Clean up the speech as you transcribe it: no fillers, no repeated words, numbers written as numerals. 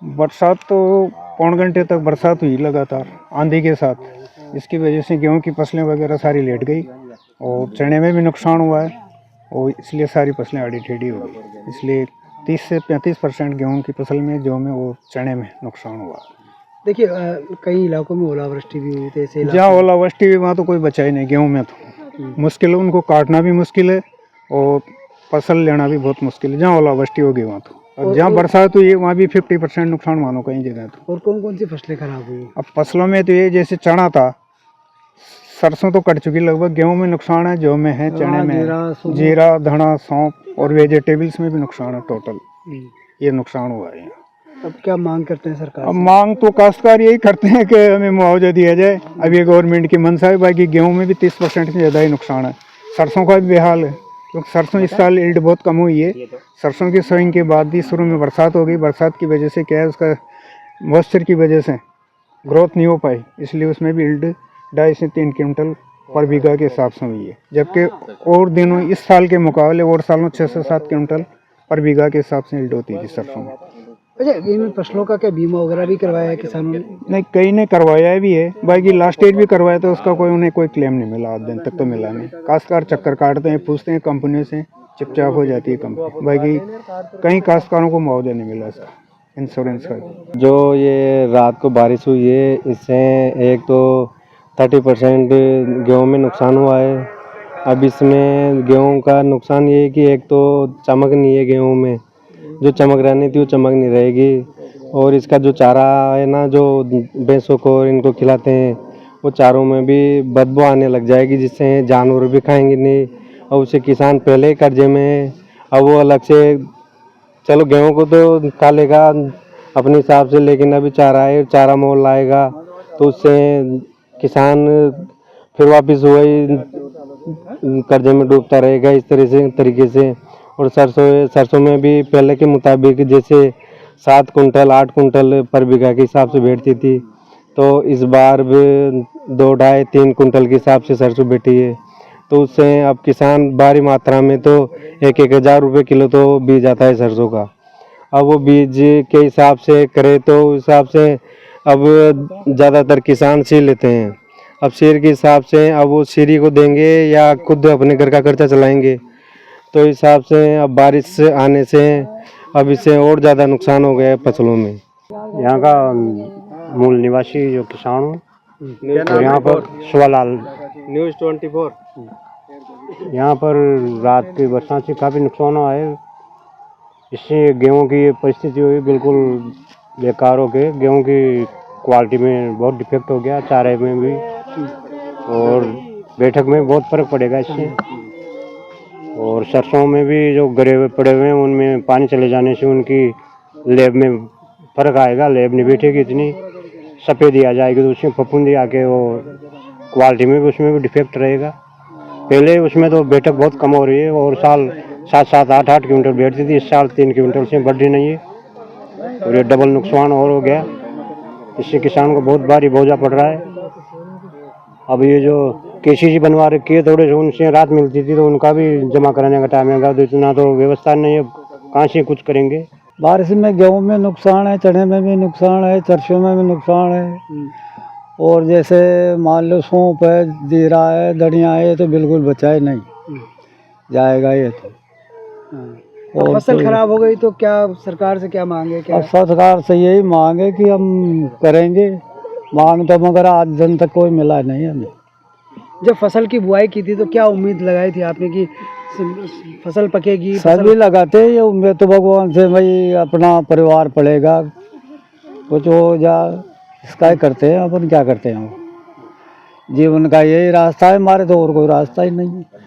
बरसात तो 3 घंटे तक बरसात हुई लगातार आंधी के साथ। इसकी वजह से गेहूं की फसलें वगैरह सारी लेट गई और चने में भी नुकसान हुआ है और इसलिए सारी फसलें आड़ी टेढ़ी हो गई। इसलिए 30 से 35% गेहूं की फसल में जो में वो चने में नुकसान हुआ। देखिए कई इलाकों में ओलावृष्टि भी हुई थी, ऐसे जहाँ ओलावृष्टि हुई वहाँ तो कोई बचा ही नहीं। गेहूँ में तो मुश्किल है, उनको काटना भी मुश्किल है और फसल लेना भी बहुत मुश्किल है जहाँ ओलावृष्टि होगी वहाँ तो। और जहाँ बरसात हुई है वहाँ भी 50% नुकसान मानो कहीं जगह तो। और कौन कौन सी फसलें खराब हुई? अब फसलों में तो ये जैसे चना था, सरसों तो कट चुकी लगभग। गेहूं में नुकसान है, जौ में है, चने में जीरा, धना, सौंफ और वेजिटेबल्स में भी नुकसान है। टोटल ये नुकसान हुआ है। अब क्या मांग करते हैं सरकार अब से? मांग तो काश्तकार यही करते हैं कि हमें मुआवजा दिया जाए। अब ये गवर्नमेंट की मंशा है। बाकी गेहूं में भी 30% से ज़्यादा ही नुकसान है। सरसों का भी बेहाल है क्योंकि सरसों इस साल ईल्ड बहुत कम हुई है। सरसों की सोइंग के बाद ही शुरू में बरसात हो गई। बरसात की वजह से क्या है, उसका मॉइस्चर की वजह से ग्रोथ नहीं हो पाई, इसलिए उसमें भी ईल्ड 2.5 से 3 क्विंटल पर बीघा के हिसाब से हुई है। जबकि और दिनों इस साल के मुकाबले और सालों 6 से 7 क्विंटल पर बीघा के हिसाब से ईल्ड होती थी सरसों में। अच्छा, इन फसलों का क्या बीमा वगैरह भी करवाया है किसानों ने? नहीं, कई ने करवाया भी है। बाकी लास्ट ईयर भी करवाया था, उसका उन्हें कोई क्लेम नहीं मिला। आज दिन तक तो मिला नहीं। काश्तकार चक्कर काटते हैं, पूछते हैं कंपनियों से, चुपचाप हो जाती है कंपनी। बाकी कई काश्तकारों को मुआवजा नहीं मिला इसका, इंश्योरेंस का। जो ये रात को बारिश हुई है, इससे एक तो 30% गेहूं में नुकसान हुआ है। अब इसमें गेहूं का नुकसान ये है कि एक तो चमक नहीं है गेहूं में, जो चमक रहनी थी वो चमक नहीं रहेगी। और इसका जो चारा है ना, जो भैंसों को इनको खिलाते हैं, वो चारों में भी बदबू आने लग जाएगी, जिससे जानवर भी खाएंगे नहीं। और उससे किसान पहले ही कर्जे में है, अब वो अलग से, चलो गेहूं को तो खा लेगा अपने हिसाब से, लेकिन अभी चारा है, चारा मोल लाएगा तो उससे किसान फिर वापस वही कर्जे में डूबता रहेगा इस तरीके से। और सरसों में भी पहले के मुताबिक जैसे 7 कुंटल 8 कुंटल पर बीघा के हिसाब से बैठती थी, तो इस बार भी 2, 2.5, 3 कुंटल के हिसाब से सरसों बैठी है। तो उससे अब किसान भारी मात्रा में तो 1-1 हज़ार रुपये किलो तो बीज आता है सरसों का। अब वो बीज के हिसाब से करे तो उस हिसाब से अब ज़्यादातर किसान सी लेते हैं। अब शेर के हिसाब से अब वो शेरी को देंगे या खुद अपने घर का खर्चा चलाएंगे, तो हिसाब से अब बारिश आने से अब इससे और ज़्यादा नुकसान हो गया है फसलों में। यहाँ का मूल निवासी जो किसान हूँ, और यहाँ पर शिवालाल, न्यूज़ 24। यहाँ पर रात की बरसात से काफ़ी नुकसान हुआ है। इससे गेहूं की परिस्थिति हुई बिल्कुल बेकार हो गए। गेहूं की क्वालिटी में बहुत डिफेक्ट हो गया, चारे में भी और बैठक में बहुत फ़र्क पड़ेगा इससे। और सरसों में भी जो गड़े हुए पड़े हुए हैं उनमें पानी चले जाने से उनकी लेब में फ़र्क आएगा। लेब नहीं बैठेगी, इतनी सफ़ेदी आ जाएगी तो उसमें फफूंदी आके वो क्वालिटी में भी उसमें भी डिफेक्ट रहेगा। पहले उसमें तो बैठक बहुत कम हो रही है और साल 7-7, 8-8 क्विंटल बैठती थी, इस साल 3 क्विंटल से बढ़ रही नहीं है और ये डबल नुकसान और हो गया। इससे किसान को बहुत भारी बोझा पड़ रहा है। अब ये जो KCC बनवा रखी है, थोड़े से उनसे राहत मिलती थी तो उनका भी जमा कराने का टाइम आएगा, तो इतना तो व्यवस्था नहीं है, कहाँ से कुछ करेंगे। बारिश में गेहूं में नुकसान है, चने में भी नुकसान है, सरसों में भी नुकसान है। और जैसे मान लो सौंफ है, जीरा है, धनिया है, तो बिल्कुल बचा ही नहीं जाएगा ये तो। और फसल खराब हो गई तो क्या सरकार से क्या मांगे? क्या अब सरकार से यही मांगे कि हम करेंगे मांग तो, मगर आज दिन तक कोई मिला नहीं हमें। जब फसल की बुआई की थी तो क्या उम्मीद लगाई थी आपने कि फसल पकेगी? सभी लगाते ये उम्मीद तो भगवान से, भाई अपना परिवार पड़ेगा, कुछ हो जा, इसका ही करते हैं। अपन क्या करते हैं, जीवन का यही रास्ता है हमारे, तो और कोई रास्ता ही नहीं है।